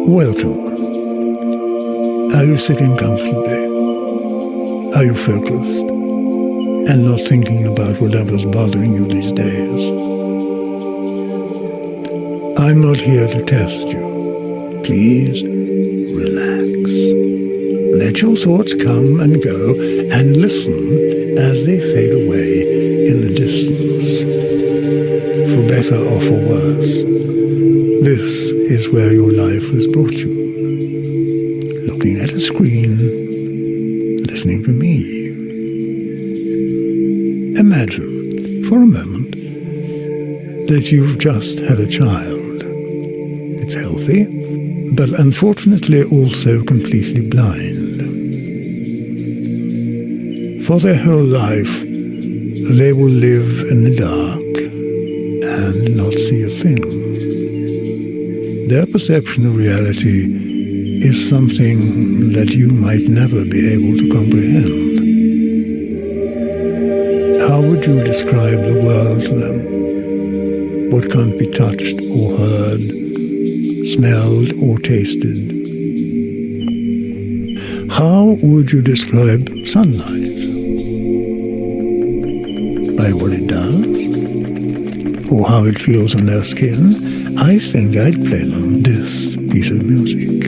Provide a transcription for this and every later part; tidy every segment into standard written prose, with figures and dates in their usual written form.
Welcome. Are you sitting comfortably? Are you focused and not thinking about whatever's bothering you these days? I'm not here to test you. Please relax. Let your thoughts come and go and listen as they fade away in the distance. For better or for worse, this is where your life has brought you. Looking at a screen, listening to me. Imagine, for a moment, that you've just had a child. It's healthy, but unfortunately also completely blind. For their whole life, they will live in the dark and not see a thing. Their perception of reality is something that you might never be able to comprehend. How would you describe the world to them? What can't be touched or heard, smelled or tasted? How would you describe sunlight? By what it does? Or how it feels on their skin? I think I'd play them this piece of music.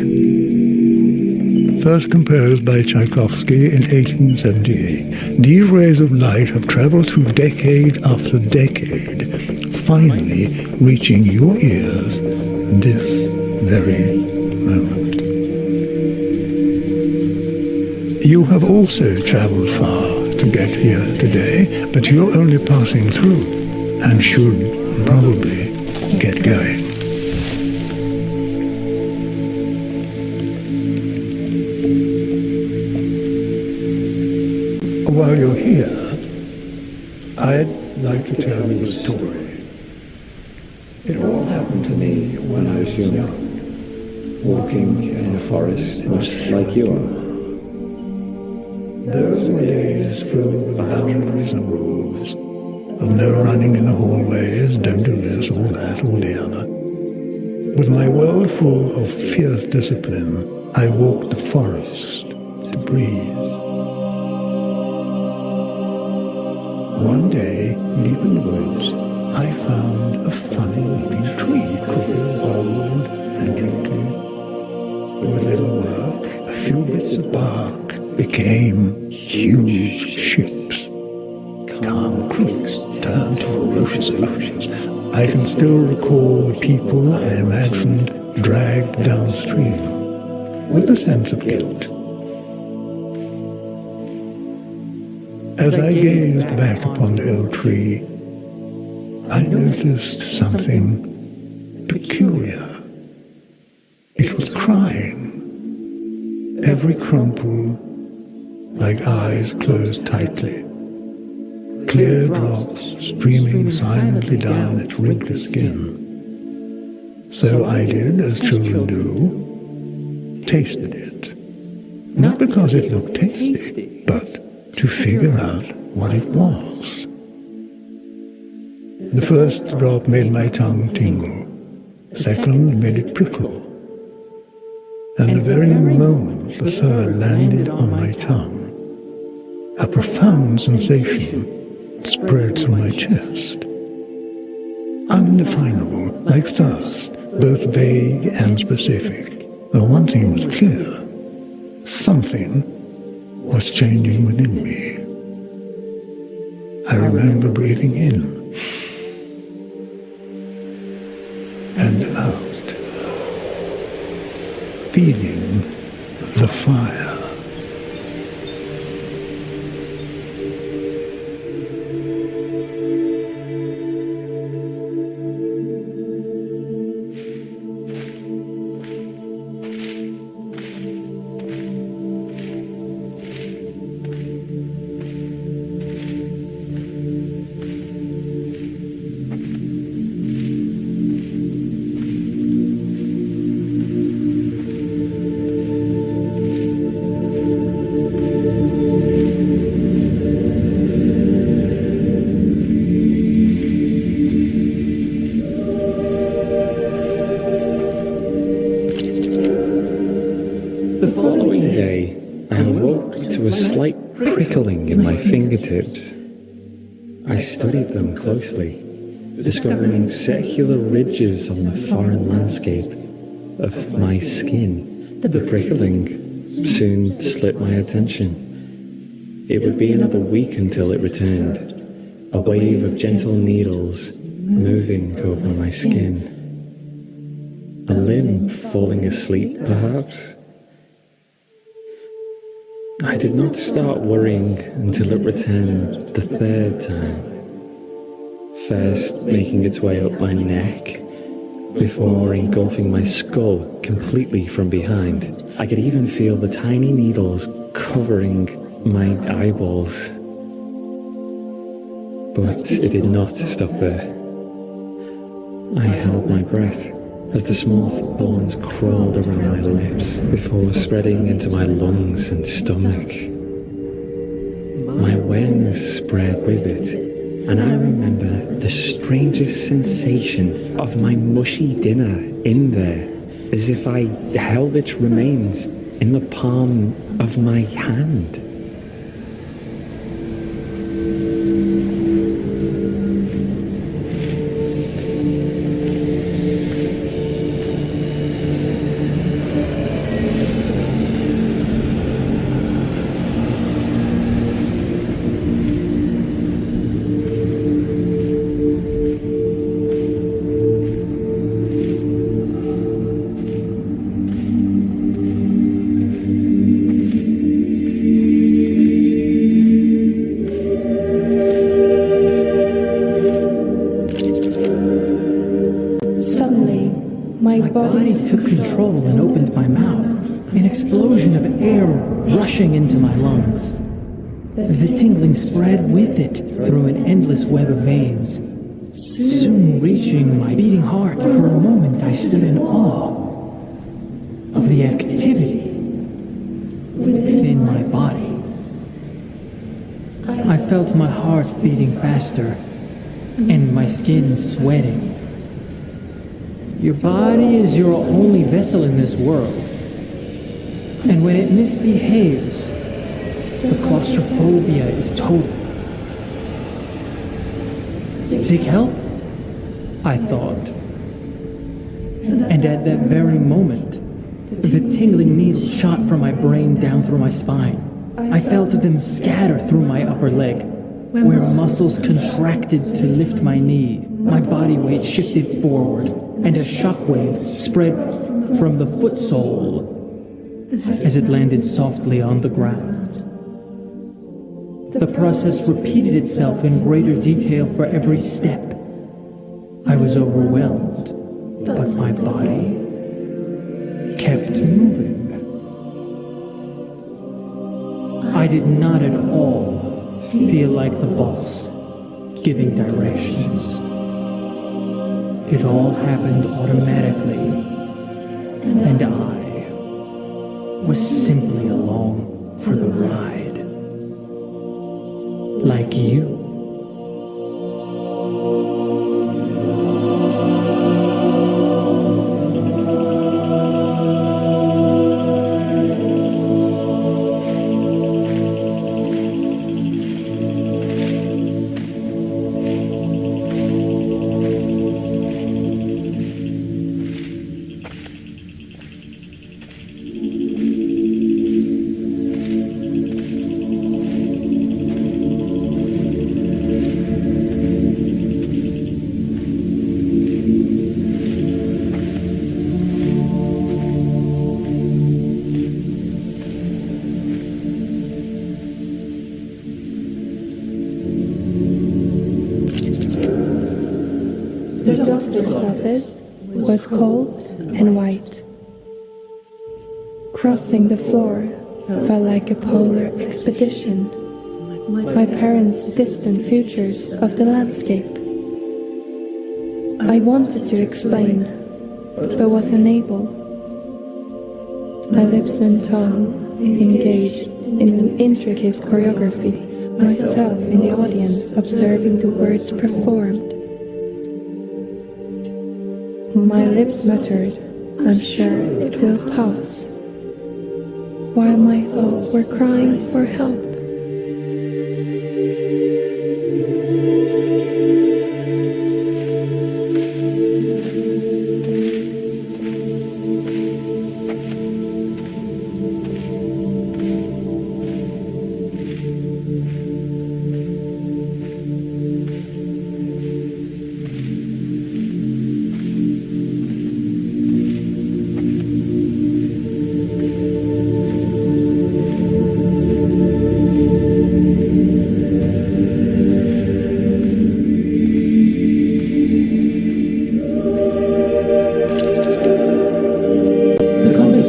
First composed by Tchaikovsky in 1878, these rays of light have traveled through decade after decade, finally reaching your ears this very moment. You have also traveled far to get here today, but you're only passing through and should probably get going. While you're here, I'd like to tell you a story. It all happened to me when I was young, walking in a forest much like you are. Those were days filled with boundaries and rules, of no running in the hallways, don't do this or that or the other. With my world full of fierce discipline, I walked the forest to breathe. One day, deep in the woods, I found a funny-looking tree, crooked, old, and wrinkly. With little work, a few bits of bark became huge ships. Calm creeks turned to ferocious oceans. I can still recall the people I imagined dragged downstream, with a sense of guilt. As I gazed back upon the old tree, I noticed something peculiar. It was crying, every crumple like eyes closed tightly, clear drops streaming silently down its wrinkly skin. So I did as children do, tasted it. Not because it looked tasty, but to figure out what it was. The first drop made my tongue tingle. The second made it prickle. And the very moment the third landed on my tongue, a profound sensation spread through my chest. Undefinable, like thirst, both vague and specific. Though one thing was clear, something was changing within me. I remember breathing in and out, feeling the fire. prickling in my fingertips. I studied them closely, discovering circular ridges on the foreign landscape of my skin. The prickling soon slipped my attention. It would be another week until it returned, a wave of gentle needles moving over my skin. A limb falling asleep, perhaps? I did not start worrying until it returned the third time, first making its way up my neck, before engulfing my skull completely from behind. I could even feel the tiny needles covering my eyeballs. But it did not stop there. I held my breath as the small thorns crawled around my lips before spreading into my lungs and stomach. My awareness spread with it, and I remember the strangest sensation of my mushy dinner in there, as if I held its remains in the palm of my hand. My body took control and opened my mouth, an explosion of air rushing into my lungs. The tingling spread with it through an endless web of veins, soon reaching my beating heart. For a moment I stood in awe of the activity within my body. I felt my heart beating faster and my skin sweating. Your body is your only vessel in this world, and when it misbehaves, the claustrophobia is total. Seek help? I thought. And at that very moment, the tingling needles shot from my brain down through my spine. I felt them scatter through my upper leg, where muscles contracted to lift my knee. My body weight shifted forward, and a shockwave spread from the foot sole as it landed softly on the ground. The process repeated itself in greater detail for every step. I was overwhelmed, but my body kept moving. I did not at all feel like the boss giving directions. It all happened automatically, and I was simply along for the ride. Like you. The doctor's office was cold and white. Crossing the floor felt like a polar expedition. My parents' distant futures of the landscape. I wanted to explain, but was unable. My lips and tongue engaged in an intricate choreography, myself in the audience observing the words performed. My lips muttered, "I'm sure it will pass," while my thoughts were crying for help.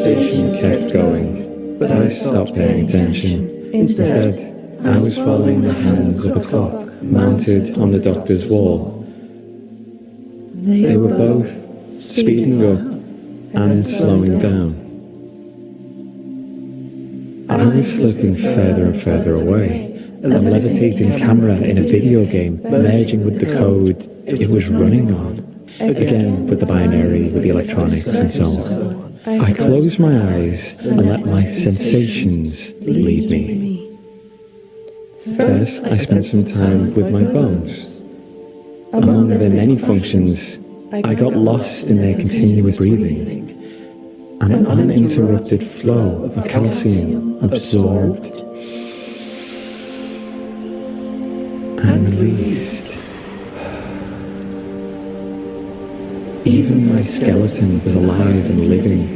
conversation kept going, but I stopped paying attention. Instead, I was following the hands of a clock mounted on the doctor's wall. They were both speeding up and slowing down. I was slipping further and further away, a levitating camera in a video game merging with the code it was running on, again with the binary, with the electronics and so on. I closed my eyes and let my sensations lead me. First, I spent some time with my bones. Among their many functions, I got lost in their continuous breathing. An uninterrupted flow of calcium absorbed and released. Even my skeleton was alive and living,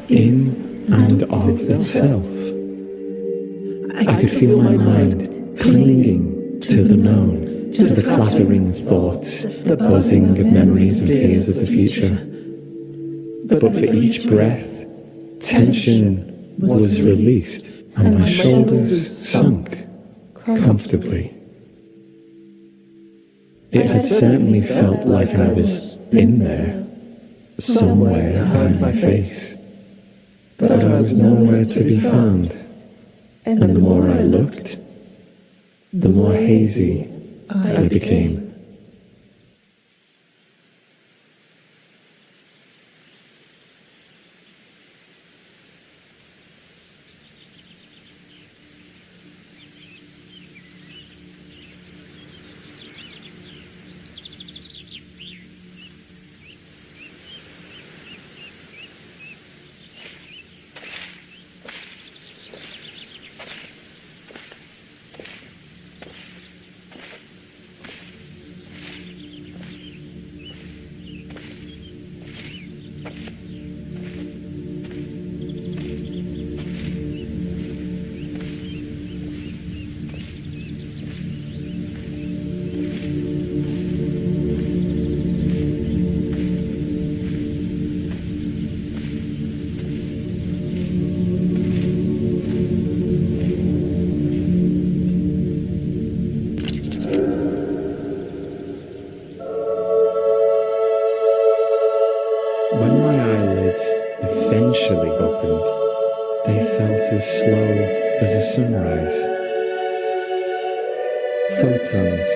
in and of itself. I could feel my mind clinging to the known, to the clattering thoughts, the buzzing of memories and fears of the future. But for each breath, tension was released and my shoulders sunk comfortably. It had certainly felt like I was in there, somewhere behind my face, but I was nowhere to be found. And the more I looked, the more hazy I became. When my eyelids eventually opened, they felt as slow as a sunrise. Photons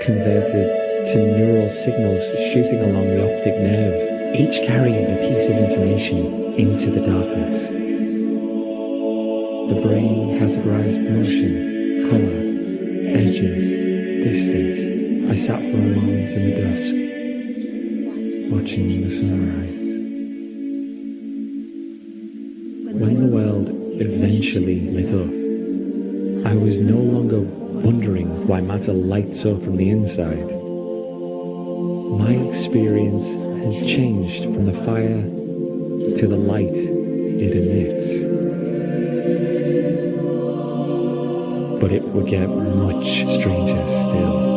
converted to neural signals shooting along the optic nerve, each carrying a piece of information into the darkness. The brain categorized motion, color, edges, distance. I sat for a moment in the dusk, watching the sunrise. When the world eventually lit up, I was no longer wondering why matter lights up from the inside. My experience has changed from the fire to the light it emits. But it would get much stranger still.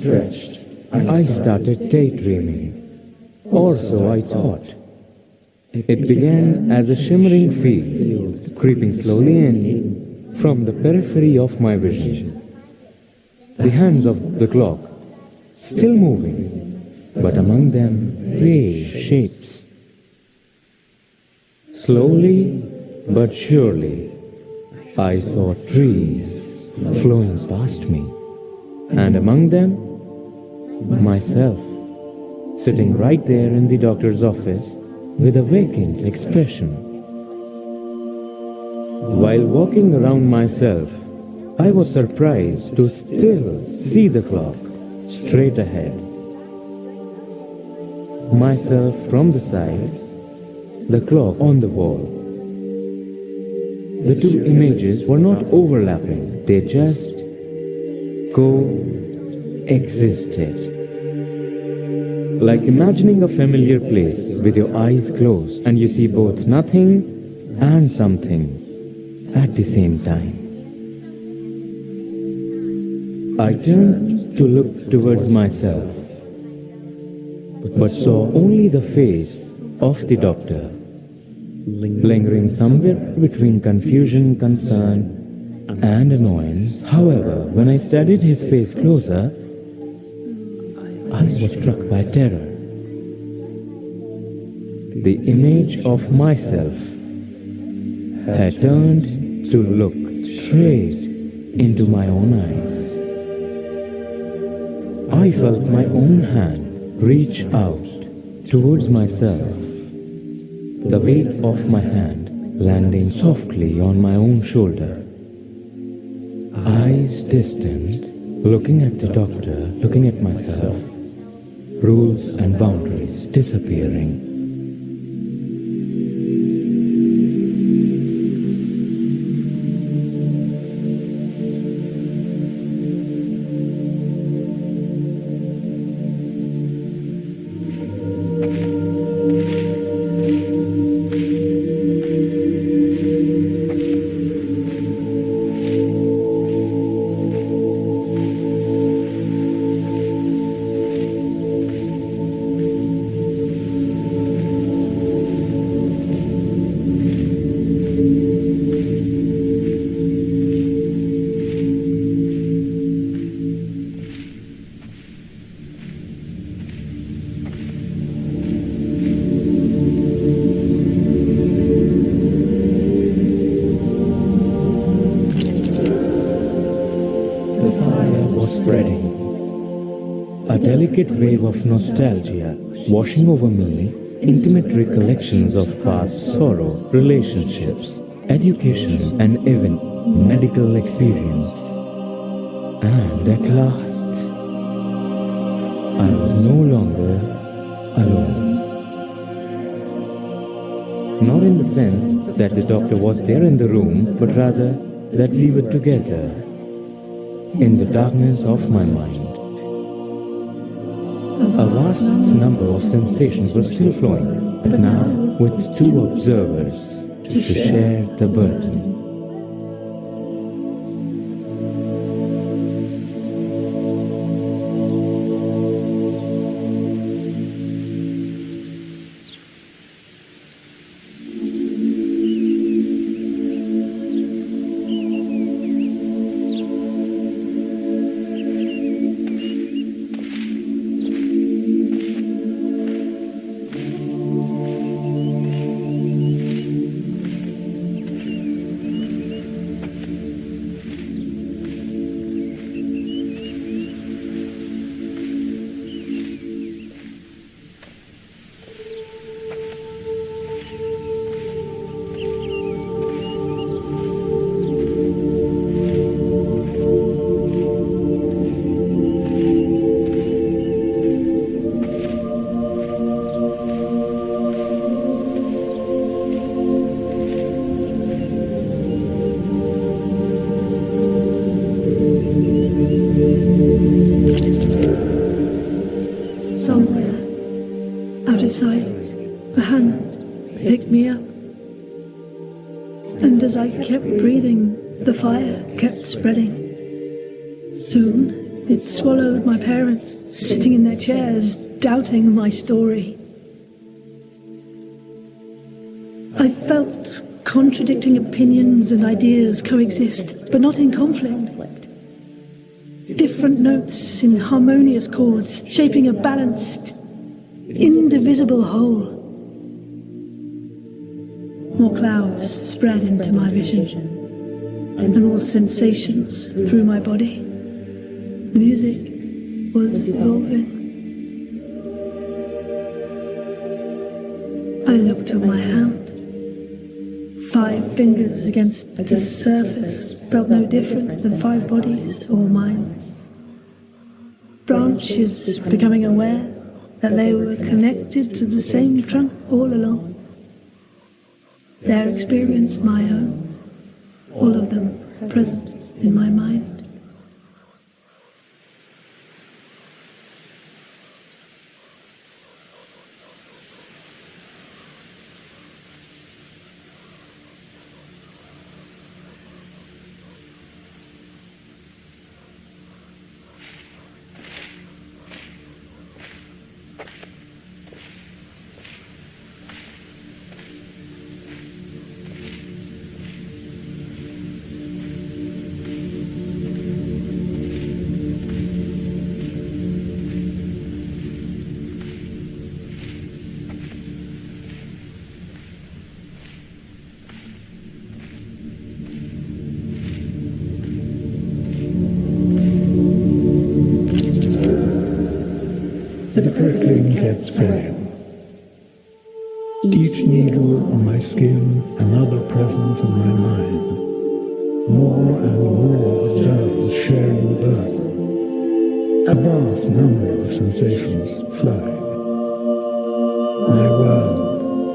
Stretched, I started daydreaming, or so I thought. It began as a shimmering field, creeping slowly in from the periphery of my vision. The hands of the clock, still moving, but among them gray shapes. Slowly but surely, I saw trees flowing past me, and among them, myself, sitting right there in the doctor's office with a vacant expression. While walking around myself, I was surprised to still see the clock straight ahead. Myself from the side, the clock on the wall. The two images were not overlapping, they just coexisted. Like imagining a familiar place with your eyes closed and you see both nothing and something at the same time. I turned to look towards myself, but saw only the face of the doctor, lingering somewhere between confusion, concern, and annoyance. However, when I studied his face closer, I was struck by terror. The image of myself had turned to look straight into my own eyes. I felt my own hand reach out towards myself, the weight of my hand landing softly on my own shoulder. Eyes distant, looking at the doctor, looking at myself, rules and boundaries disappearing. A delicate wave of nostalgia washing over me, intimate recollections of past sorrow, relationships, education, and even medical experience. And at last, I was no longer alone. Not in the sense that the doctor was there in the room, but rather that we were together in the darkness of my mind. A vast number of sensations were still flowing, but now with two observers to share the burden. A hand picked me up, and as I kept breathing, the fire kept spreading. Soon, it swallowed my parents, sitting in their chairs, doubting my story. I felt contradicting opinions and ideas coexist, but not in conflict. Different notes in harmonious chords, shaping a balanced, indivisible whole. More clouds spread into my vision, and more sensations through my body. The music was evolving. I looked at my hand. 5 fingers against the surface felt no difference than 5 bodies or minds. Branches becoming aware that they were connected to the same trunk all along. Their experience my own, all of them present in my mind. The prickling kept spreading. Each needle on my skin, another presence in my mind. More and more observers sharing the burden. A vast number of sensations flowing. My world,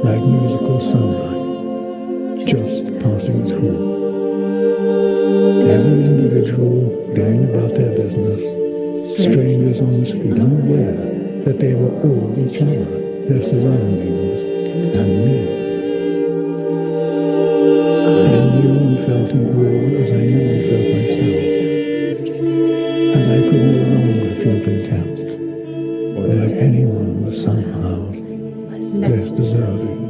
like musical sunlight, just passing through. Every individual going about their business, strangers on the street unaware that they were all each other, their surroundings, and me. I knew and felt in all as I knew and felt myself, and I could no longer feel contempt, or that anyone was somehow less deserving.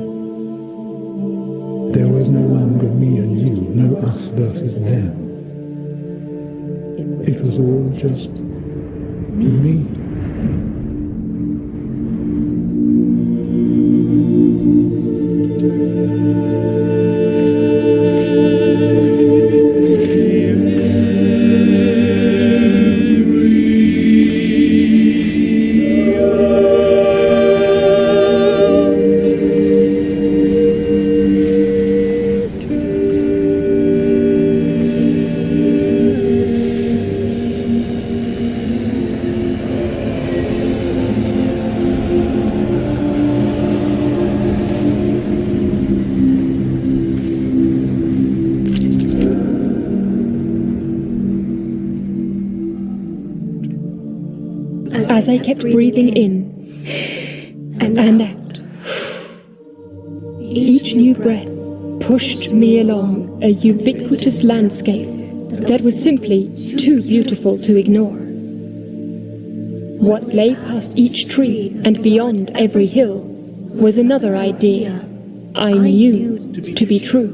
There was no longer me and you, no us versus them. It was all just me. As I kept breathing in and out, each new breath pushed me along a ubiquitous landscape that was simply too beautiful to ignore. What lay past each tree and beyond every hill was another idea I knew to be true.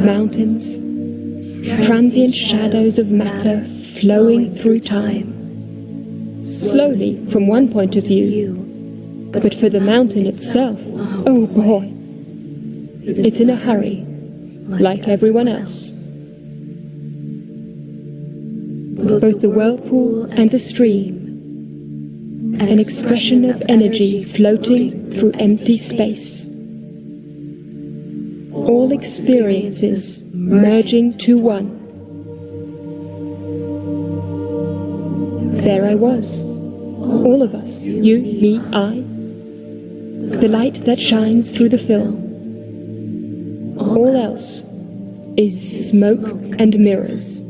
Mountains, transient shadows of matter flowing through time. Slowly from one point of view, but for the mountain itself, oh boy, it's in a hurry, like everyone else. Both the whirlpool and the stream, an expression of energy floating through empty space. All experiences merging to one. There I was, all of us, you, me, I, the light that shines through the film. All else is smoke and mirrors.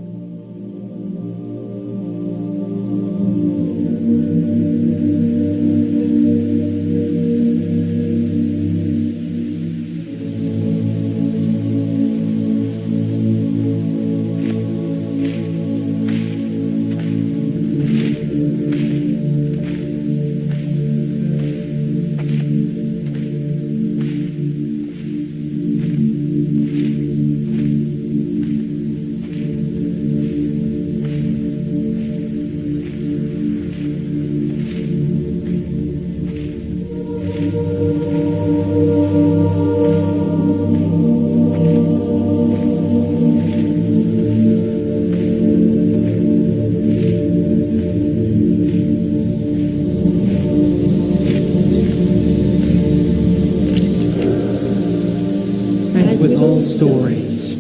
all stories,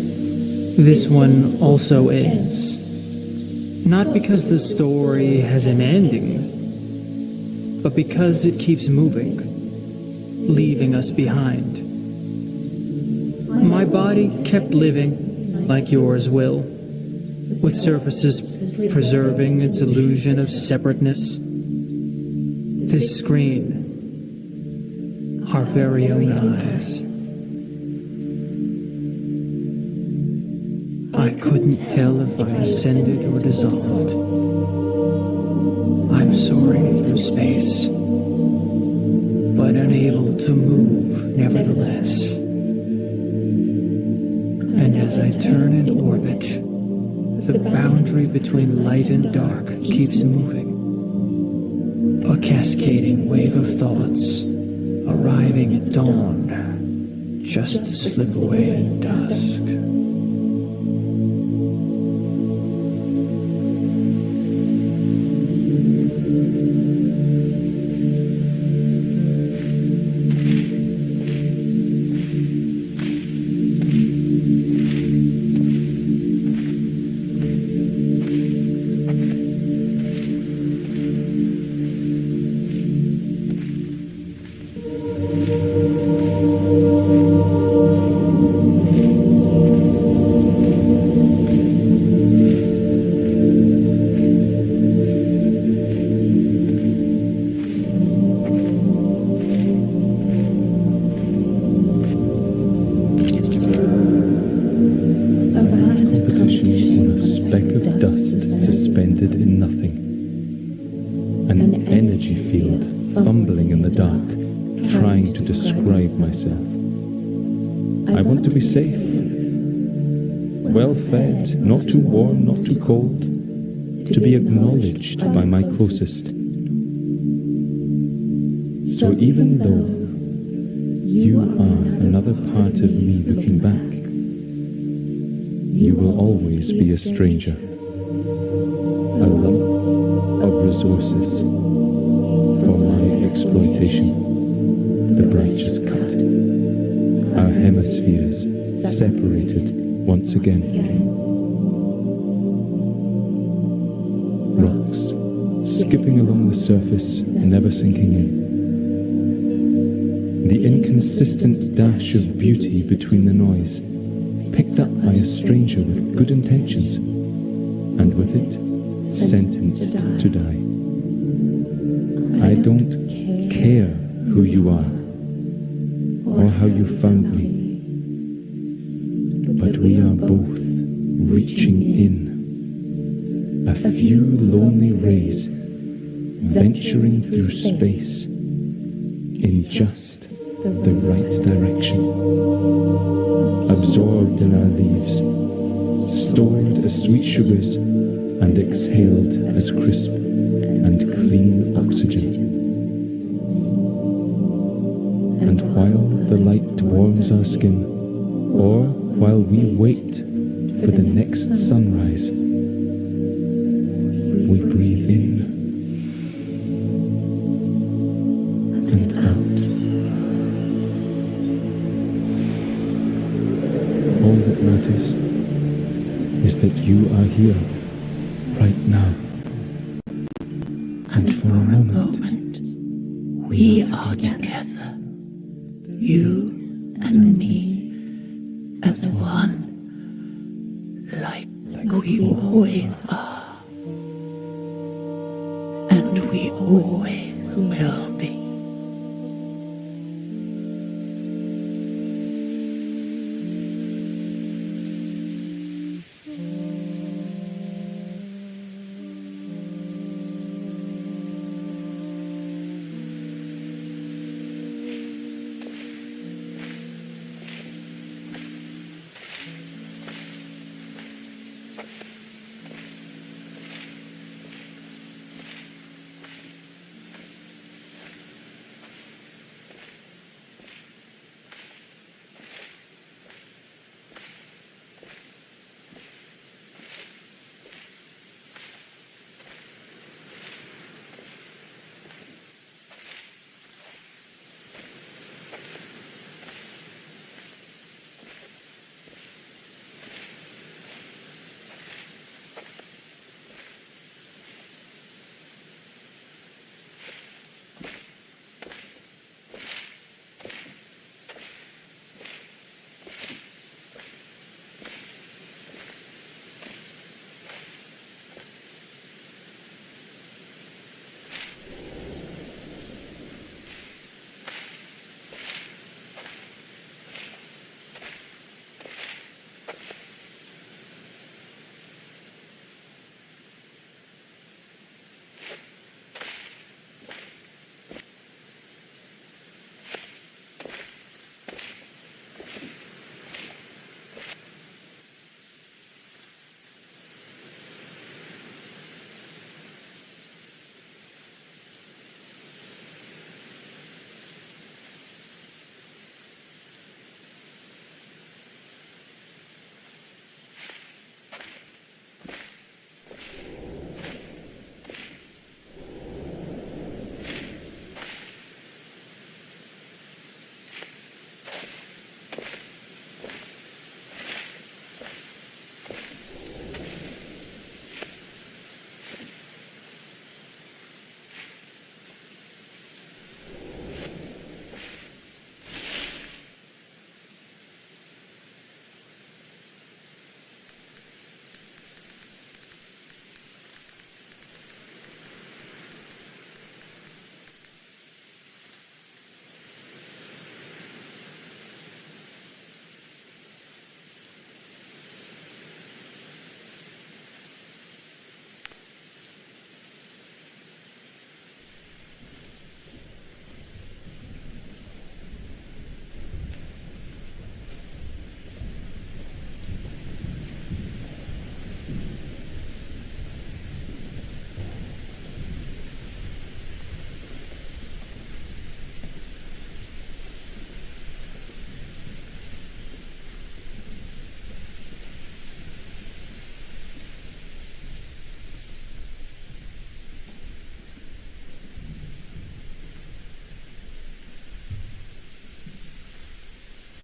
this one also is. Not because the story has an ending, but because it keeps moving, leaving us behind. My body kept living, like yours will, with surfaces preserving its illusion of separateness. This screen, our very own eyes. I couldn't tell if I ascended or dissolved. I'm soaring through space, but unable to move nevertheless. And as I turn in orbit, the boundary between light and dark keeps moving. A cascading wave of thoughts, arriving at dawn, just to slip away in dusk. To be safe, well fed, not too warm, not too cold, to be acknowledged by my closest. So even though you are another part of me looking back, you will always be a stranger, a lump of resources for my exploitation. The branches cut. Our hemispheres separated once again. Rocks skipping along the surface, never sinking in. The inconsistent dash of beauty between the noise, picked up by a stranger with good intentions, and with it, sentenced to die. I don't care who you are, or how you found me, but we are both reaching in. A few lonely rays, venturing through space in just the right direction. Absorbed in our leaves, stored as sweet sugars, and exhaled as crisp and clean oxygen. And while the light warms our skin, or while we wait for the next sunrise, we breathe in and out. All that matters is that you are here, right now. And for a moment, we are together. You and me as one, like we always are, and we always will be.